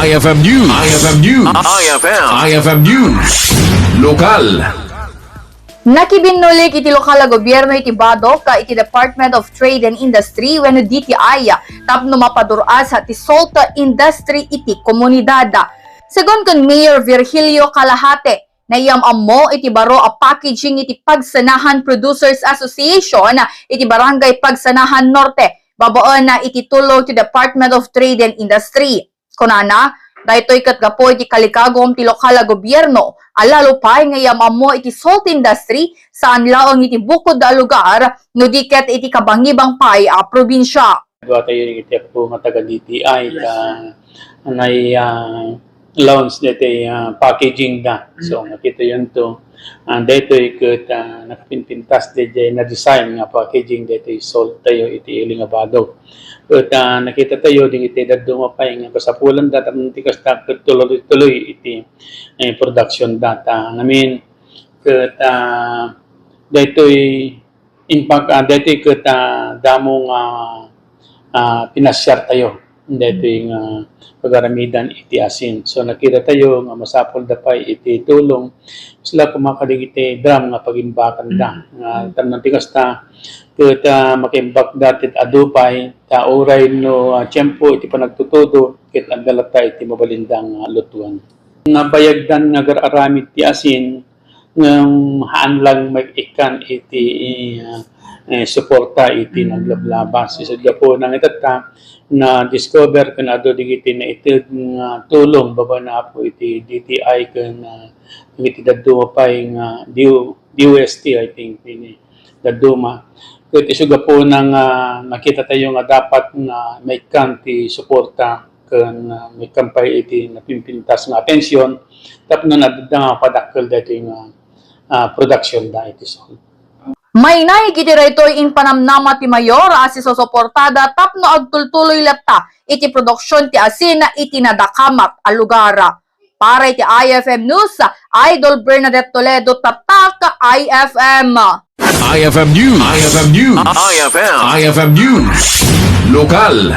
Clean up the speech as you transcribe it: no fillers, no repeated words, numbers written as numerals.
IFM News. IFM News. IFM News. Lokal. Nakibinulik iti lokal na gobyerno iti Badok ka iti Department of Trade and Industry wenno DTI tapno mapaduras ti salt industry iti komunidad. Segon kan Mayor Virgilio Calahate, nayam ammo iti baro a packaging iti Pagsanahan Producers Association iti Barangay Pagsanahan Norte. Babaon na iti tulong ti Department of Trade and Industry. Kunana, daytoy ket gapo iti kalikagom ti lokal na gobyerno, alalo pay ngayam ammo iti salt industry saan laong iti bukod da lugar no diket iti kabangibang pay a probinsya. Gawa tayo iti po nga taga DTI anay launch dito packaging da. So nakita yun to. Dito ikat nakapinpintas dito na design nga packaging dito salt tayo iti iling abado. At nakita tayo din iti daduma pa nga kasapulan data tikas tuloy iti production data. Namin kat dito impact dito ikat damong pinasyar tayo. Dito yung pagaramidan iti asin. So nakita tayo nga masapol da pa iti tulong sila kumakalig iti drum nga pagimbakan da. Tanang tikas ta ket makimbak datit adupay ta oray no tiyempo iti panagtutudo ket andala ta iti mabalindang lutuan. Nga bayagdan nga gararamid ti asin ng haan lang mag-ikan iti suporta iti naglablabas. Isa po nang itata na discover kan ado digiti na iti tulong baba na po iti DTI kan iti daduma pa yung DUST I think ini daduma. Ket isuga po nang nakita tayo nga dapat na may kanti suporta kan may kampay iti napimpintas nga pensyon tapno nadda padakkel dito yung production da iti salt. May naigiti raytoy in panamnama ti mayor as isosuportada tapno agtultuloy latta iti produksyon ti asin na iti nadakamat a lugar. Para iti IFM News, Idol Bernadette Toledo, Tatak IFM. IFM News. IFM News. IFM News. Lokal.